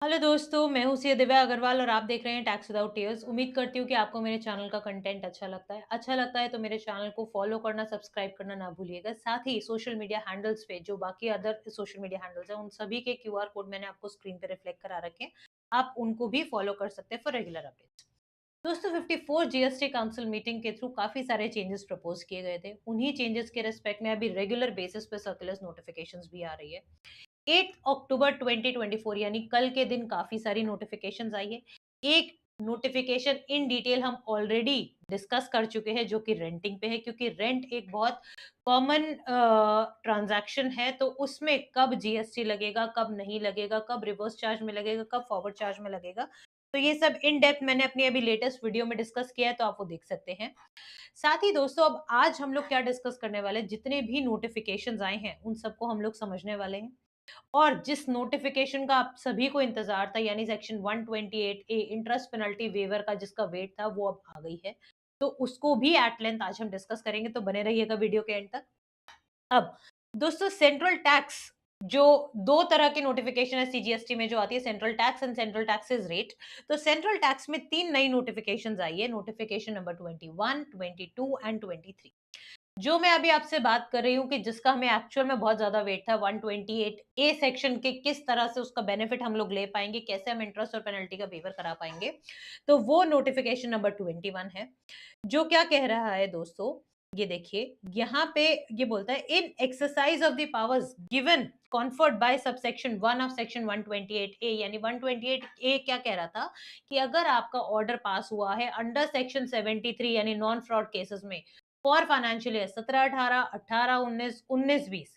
Hello दोस्तों, मैं हूँ सिया दिव्या अग्रवाल और आप देख रहे हैं टैक्स विदाउट टीयर्स। उम्मीद करती हूँ कि आपको मेरे चैनल का कंटेंट अच्छा लगता है। अच्छा लगता है तो मेरे चैनल को फॉलो करना, सब्सक्राइब करना ना भूलिएगा। साथ ही सोशल मीडिया हैंडल्स पे जो बाकी अदर सोशल मीडिया हैंडल्स हैं, उन सभी के क्यूआर कोड मैंने आपको स्क्रीन पे रिफ्लेक्ट करा रखे हैं। आप उनको भी फॉलो कर सकते हैं फॉर रेगुलर अपडेट्स। दोस्तों 54 जीएसटी काउंसिल मीटिंग के थ्रू काफी सारे चेंजेस प्रपोज किए गए थे। उन्हीं चेंजेस के रिस्पेक्ट में अभी रेगुलर बेसिस पे सर्कुलर्स नोटिफिकेशंस भी आ रही है। 8 अक्टूबर 2024 यानी कल के दिन काफ़ी सारी नोटिफ़िकेशंस आई है। एक नोटिफ़िकेशन इन डिटेल हम ऑलरेडी डिस्कस कर चुके हैं जो कि रेंटिंग पे है, क्योंकि रेंट एक बहुत कॉमन ट्रांज़ैक्शन है, तो उसमें कब जीएसटी लगेगा, कब नहीं लगेगा, कब रिवर्स चार्ज में लगेगा, कब फॉरवर्ड चार्ज में लगेगा। तो ये सब इन डेप्थ मैंने अपनी अभी लेटेस्ट वीडियो में डिस्कस किया है, तो आप वो देख सकते हैं। साथ ही दोस्तों अब आज हम लोग क्या डिस्कस करने वाले हैं, जितने भी नोटिफ़िकेशंस आए हैं, उन सबको हम लोग समझने वाले हैं। और जिस नोटिफिकेशन का आप सभी को इंतजार था, यानी सेक्शन 128 ए इंटरेस्ट पेनल्टी वेवर का जिसका वेट था, वो अब आ गई है। तो उसको भी एट लेंथ आज हम डिस्कस करेंगे, तो बने रहिएगा वीडियो के एंड तक। अब दोस्तों सेंट्रल टैक्स, जो दो तरह की नोटिफिकेशन है सीजीएसटी में जो आती है, central tax and central taxes rate. तो सेंट्रल टैक्स में तीन नई नोटिफिकेशंस आई है, नोटिफिकेशन नंबर 21, 22 एंड 23। जो मैं अभी आपसे बात कर रही हूँ कि जिसका हमें एक्चुअल में बहुत ज़्यादा वेट था, 128 ए सेक्शन के किस तरह से उसका बेनिफिट हम लोग ले पाएँगे, कैसे हम इंटरेस्ट और पेनल्टी का वेवर करा पाएँगे। तो वो नोटिफ़िकेशन नंबर 21 है, जो क्या कह रहा है दोस्तों, ये देखिए, यहाँ पे ये बोलता है in exercise of the powers given conferred by subsection 1 of section 128 A, यानी 128 ए क्या कह रहा था कि अगर आपका ऑर्डर पास हुआ है अंडर सेक्शन 73 यानी नॉन फ्रॉड केसेस में फॉर फाइनेंशियल ईयर 17-18, 18-19, 19-20,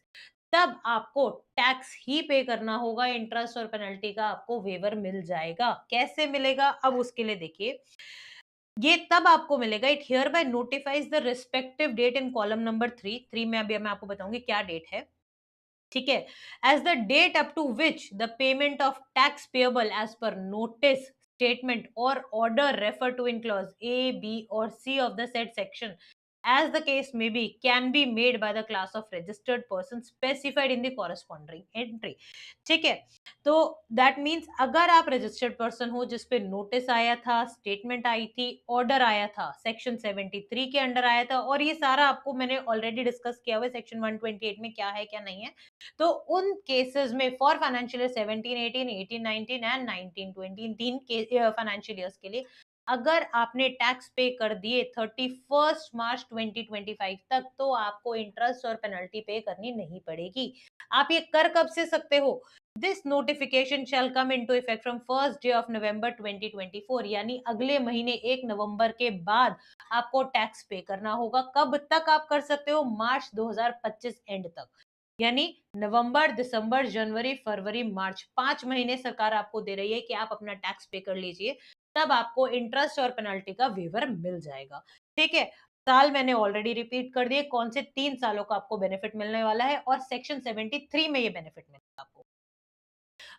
तब आपको टैक्स ही पे करना होगा, इंटरेस्ट और पेनल्टी का आपको वेवर मिल जाएगा। कैसे मिलेगा? अब उसके लिए देखिए, ये तब आपको मिलेगा, it hereby notifies the respective date in column number 3 में अभी मैं आपको बताऊंगी क्या डेट है। ठीक है, as the date up to which the payment of tax payable as per notice statement और order refer to in clause A B और C of the set section as the case may be can be made by the class of registered person specified in the corresponding entry। ठीक है, तो that means अगर आप registered person हो जिस पे notice आया था, स्टेटमेंट आई थी, ऑर्डर आया था, सेक्शन 73 के अंडर आया था, और ये सारा आपको मैंने ऑलरेडी डिस्कस किया हुआ है सेक्शन 128 में क्या है क्या नहीं है। तो उन केसेस में फॉर फाइनेंशियल ईयर 17 18 18 19 एंड 19 20, तीन के फाइनेंशियल ईयर्स के लिए अगर आपने टैक्स पे कर दिए 31 मार्च 2025 तक, तो आपको इंटरेस्ट और पेनल्टी पे करनी नहीं पड़ेगी। आप ये कर कब से सकते हो? This notification shall come into effect from first day of November 2024, यानी अगले महीने 1 नवंबर के बाद आपको टैक्स पे करना होगा। कब तक आप कर सकते हो? मार्च 2025 एंड तक। यानी नवंबर, दिसंबर, जनवरी, फरवरी, मार्च, 5 महीने सरकार आपको दे रही है कि आप अपना टैक्स पे कर लीजिए, तब आपको इंटरेस्ट और पेनल्टी का वेवर मिल जाएगा। ठीक है? साल मैंने ऑलरेडी रिपीट कर दिए, कौन से 3 सालों का आपको बेनिफिट मिलने वाला है, और सेक्शन 73 में ये बेनिफिट मिलेगा आपको।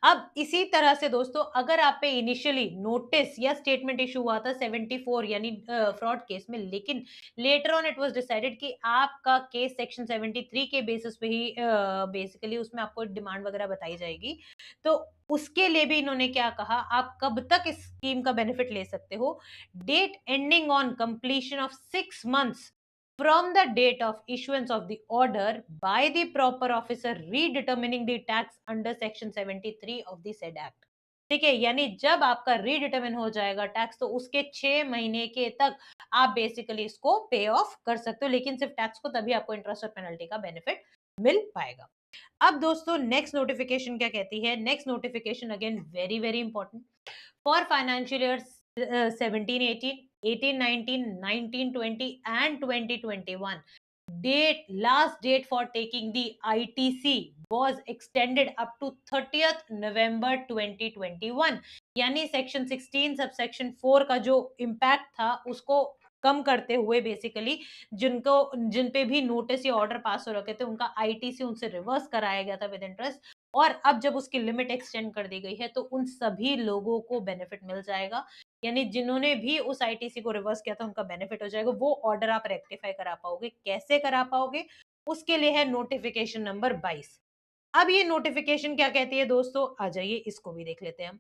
अब इसी तरह से दोस्तों अगर आप पे इनिशियली नोटिस या स्टेटमेंट इशू हुआ था 74 यानी फ्रॉड केस में, लेकिन later on it was decided कि आपका केस सेक्शन 73 के बेसिस पे ही बेसिकली उसमें आपको डिमांड वगैरह बताई जाएगी। तो उसके लिए भी इन्होंने क्या कहा, आप कब तक इस स्कीम का बेनिफिट ले सकते हो? Date ending on completion of 6 months from the date of issuance of the order by the proper officer redetermining the tax under section 73 of the said act। ठीक है, यानी जब आपका रीडिटरमिन हो जाएगा टैक्स, तो उसके 6 महीने के तक आप बेसिकली इसको पे ऑफ कर सकते हो, लेकिन सिर्फ टैक्स को, तभी आपको इंटरेस्ट और पेनल्टी का बेनिफिट मिल पाएगा। अब दोस्तों नेक्स्ट नोटिफिकेशन क्या कहती है? Next notification again very very important for financial years 17 18, 18 19, 19 20 and 2021, date last date for taking the ITC was extended up to 30th November 2021। यानी सेक्शन 16 सबसेक्शन 4 का जो इम्पैक्ट था उसको कम करते हुए बेसिकली जिनको जिन पे भी नोटिस या ऑर्डर पास हो रखे थे उनका आईटीसी उनसे रिवर्स कराया गया था विद इंटरेस्ट, और अब जब उसकी लिमिट एक्सटेंड कर दी गई है तो उन सभी लोगों को बेनिफिट मिल जाएगा। यानी जिन्होंने भी उस आईटीसी को रिवर्स किया था उनका बेनिफिट हो जाएगा। वो ऑर्डर आप रेक्टिफाई करा पाओगे। कैसे करा पाओगे? उसके लिए है नोटिफिकेशन नंबर 22। अब ये नोटिफिकेशन क्या कहती है दोस्तों? आ जाइए इसको भी देख लेते हैं हम।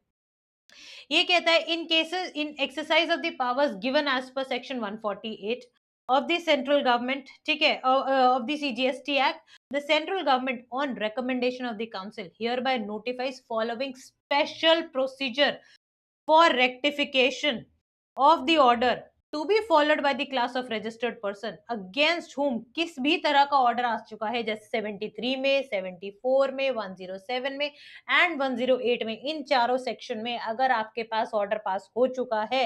ये कहता है in cases in exercise of the powers given as per section 148 of the central government, ठीक है, of the CGST act, the central government on recommendation of the council hereby notifies following special procedure for rectification of the order to be followed by the class of registered person against whom किस भी तरह का order आ चुका है, जैसे 73 में, 74 में, 107 में एंड 108 में, इन चारों सेक्शन में अगर आपके पास ऑर्डर पास हो चुका है,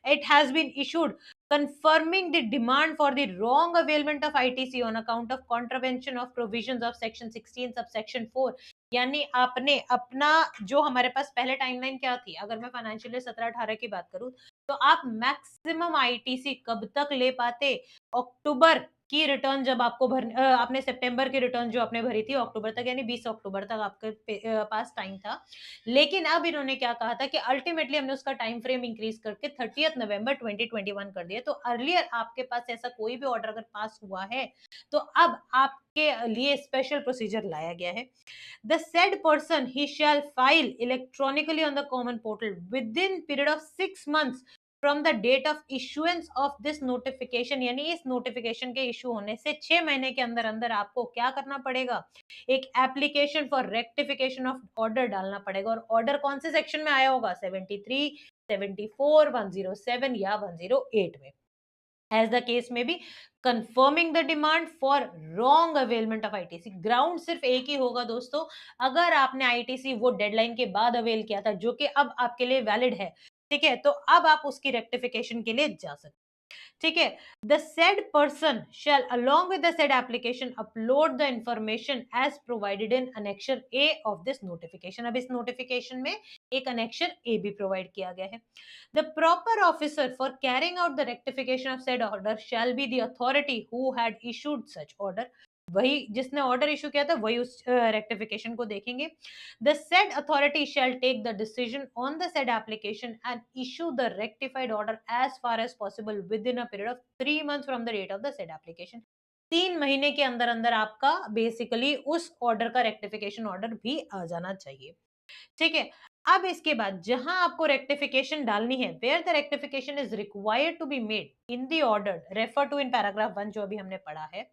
it has been issued confirming the demand for the wrong availment of ITC on account of contravention of provisions of section 16 subsection 4, यानी आपने अपना जो हमारे पास पहले टाइमलाइन क्या थी, अगर मैं फाइनेंशियल ईयर 17-18 की बात करूं तो आप मैक्सिमम आईटीसी कब तक ले पाते, अक्टूबर की रिटर्न जब आपको आपने सितंबर की रिटर्न जो आपने भरी थी अक्टूबर तक, यानी 20 अक्टूबर तक आपके पास टाइम था। लेकिन अब इन्होंने क्या कहा था कि अल्टीमेटली हमने उसका टाइम फ्रेम इंक्रीज करके 30 नवंबर 2021 कर दिया। तो अर्लियर आपके पास ऐसा कोई भी ऑर्डर अगर पास हुआ है तो अब आपके लिए स्पेशल प्रोसीजर लाया गया है। The said person he shall file electronically on the common portal within period of 6 months from the date of issuance of this notification, यानी इस नोटिफिकेशन के इशू होने से 6 महीने के अंदर अंदर आपको क्या करना पड़ेगा, एक application for rectification of order डालना पड़ेगा। और ऑर्डर कौन से सेक्शन में आया होगा, 73, 74, 107 या 108 में, as the case may be, confirming the demand for wrong availment of ITC। Ground सिर्फ एक ही होगा दोस्तों, अगर आपने आईटीसी वो डेडलाइन के बाद अवेल किया था जो कि अब आपके लिए वैलिड है, ठीक है, तो अब आप उसकी रेक्टिफिकेशन के लिए जा सकते, ठीक है। The said person shall along with the said application upload the information as provided in annexure A of this notification. अब इस नोटिफिकेशन में एक अनेक्शर ए भी प्रोवाइड किया गया है। The proper officer for carrying out the rectification of said order shall be the authority who had issued such order. वही जिसने ऑर्डर इशू किया था वही उस रेक्टिफिकेशन को देखेंगे। The said authority shall take the decision on the said application and issue the rectified order as far as possible within a period of 3 months from the date of the said application। 3 महीने के अंदर अंदर आपका basically उस order का rectification order भी आ जाना चाहिए, ठीक है। अब इसके बाद जहां आपको रेक्टिफिकेशन डालनी है, where the rectification is required to be made in the order refer to in paragraph 1 जो अभी हमने पढ़ा है।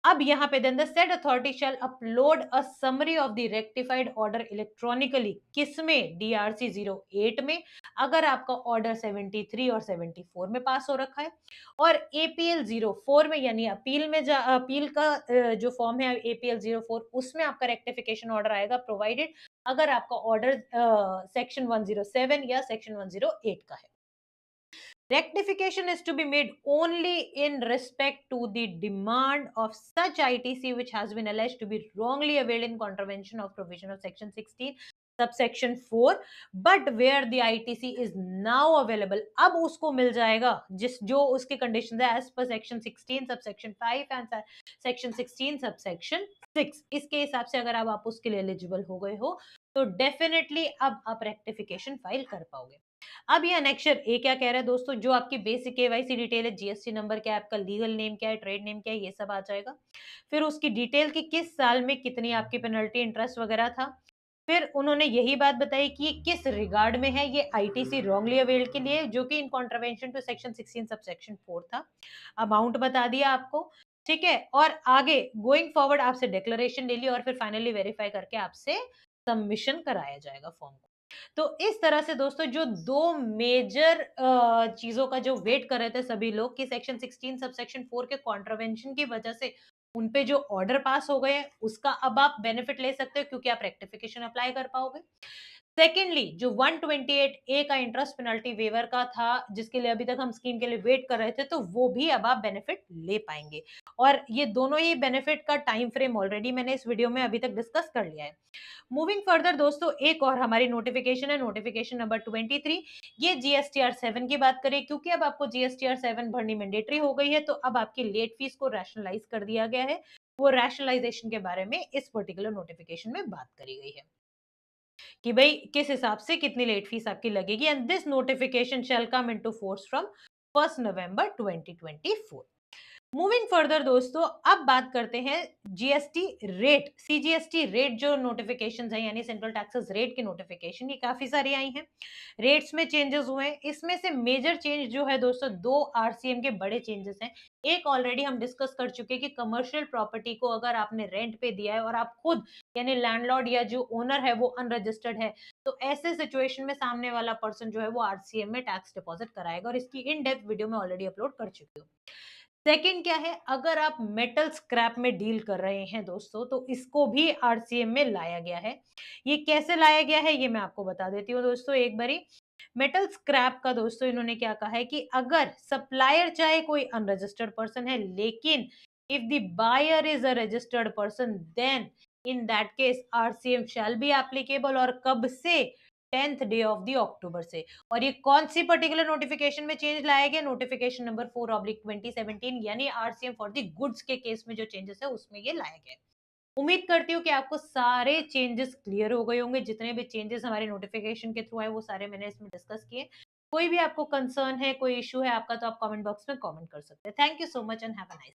अब यहाँ पे then the said authority shall upload a summary of the rectified order electronically, किसमें, डीआरसी 08 में, अगर आपका ऑर्डर 73 और 74 में पास हो रखा है, और एपीएल 04 में यानी अपील में अपील का जो फॉर्म है एपीएल 04 उसमें आपका रेक्टिफिकेशन ऑर्डर आएगा, प्रोवाइडेड अगर आपका ऑर्डर सेक्शन 107 या सेक्शन 108 का है। Rectification is to be made only in respect to the demand of such ITC which has been alleged to be wrongly availed in contravention of provision of section 16 subsection 4, but where the ITC is now available, अब उसको मिल जाएगा जिस जो उसके condition है as per section 16 subsection 5 and section 16 subsection 6। इसके हिसाब से अगर अब आप उसके लिए एलिजिबल हो गए हो तो डेफिनेटली अब आप रेक्टिफिकेशन फाइल कर पाओगे। अब ये अनेक्शर ए क्या कह रहा है दोस्तों, जो आपकी बेसिक केवाईसी डिटेल है, जीएसटी नंबर क्या है, आपका लीगल नेम क्या है, ट्रेड नेम क्या है, ये सब आ जाएगा। फिर उसकी डिटेल की किस साल में कितनी आपकी पेनल्टी इंटरेस्ट वगैरह था। फिर उन्होंने यही बात बताई कि ये किस रिगार्ड में है, ये आईटीसी रॉन्गली अवेल्ड के लिए जो कि इन कॉन्ट्रवेंशन टू सेक्शन 16 सबसेक्शन 4 था। अमाउंट बता दिया आपको, ठीक है, और आगे गोइंग फॉरवर्ड आपसे डिक्लेरेशन ले ली और फिर फाइनली वेरीफाई करके आपसे सबमिशन कराया जाएगा फॉर्म को। तो इस तरह से दोस्तों जो दो मेजर चीजों का जो वेट कर रहे थे सभी लोग कि सेक्शन 16 सबसेक्शन 4 के कॉन्ट्रवेंशन की वजह से उन पे जो ऑर्डर पास हो गए हैं उसका अब आप बेनिफिट ले सकते हो क्योंकि आप रेक्टिफिकेशन अप्लाई कर पाओगे। सेकेंडली जो 128 ए का इंटरेस्ट पेनल्टी वेवर का था जिसके लिए अभी तक हम स्कीम के लिए वेट कर रहे थे, तो वो भी अब आप बेनिफिट ले पाएंगे। और ये दोनों ही बेनिफिट का टाइम फ्रेम ऑलरेडी मैंने इस वीडियो में अभी तक डिस्कस कर लिया है। मूविंग फर्दर दोस्तों, एक और हमारी नोटिफिकेशन है, नोटिफिकेशन नंबर 23। ये जीएसटीआर 7 की बात करें, क्योंकि अब आपको जीएसटीआर 7 भरनी मैंडेटरी हो गई है तो अब आपकी लेट फीस को रैशनलाइज कर दिया गया है। वो रैशनलाइजेशन के बारे में इस पर्टिकुलर नोटिफिकेशन में बात करी गई है कि भाई किस हिसाब से कितनी लेट फीस आपकी लगेगी। And this notification shall come into force from 1 November 2024। Moving further दोस्तों, अब बात करते हैं जीएसटी रेट। सीजीएसटी रेट जो नोटिफिकेशंस है, यानी सेंट्रल टैक्सेस रेट की नोटिफिकेशन, ये काफी सारी आई हैं। रेट्स में चेंजेस हुए हैं। इसमें से मेजर चेंज जो है दोस्तों, दो आरसीएम के बड़े चेंजेस हैं। एक ऑलरेडी हम डिस्कस कर चुके हैं कि कमर्शियल प्रॉपर्टी को अगर आपने रेंट पे दिया है और आप खुद यानी लैंडलॉर्ड या जो ओनर है वो अनरजिस्टर्ड है, तो ऐसे सिचुएशन में सामने वाला पर्सन जो है वो आरसीएम में टैक्स डिपॉजिट कराएगा, और इसकी इन डेप्थ वीडियो में ऑलरेडी अपलोड कर चुकी हूँ। सेकंड क्या है, अगर आप मेटल स्क्रैप में डील कर रहे हैं दोस्तों, तो इसको भी आरसीएम में लाया गया है। ये कैसे लाया गया है, ये मैं आपको बता देती हूँ दोस्तों एक बारी। मेटल स्क्रैप का दोस्तों इन्होंने क्या कहा है कि अगर सप्लायर चाहे कोई अनरजिस्टर्ड पर्सन है, लेकिन if the buyer is a registered person, then in that case RCM shall be applicable. और कब से? 10th day of the October से। और ये कौन सी पर्टिकुलर नोटिफिकेशन में चेंज लाया गया? नोटिफिकेशन नंबर 4/2017, यानी आरसीएम फॉर द गुड्स के केस में जो चेंजेस है उसमें ये लाया गया है। उम्मीद करती हूँ कि आपको सारे चेंजेस क्लियर हो गए होंगे। जितने भी चेंजेस हमारे नोटिफिकेशन के थ्रू आए वो सारे मैंने इसमें डिस्कस किए। कोई भी आपको कंसर्न है, कोई इश्यू है आपका, तो आप कमेंट बॉक्स में कमेंट कर सकते हैं। Thank you so much and have a nice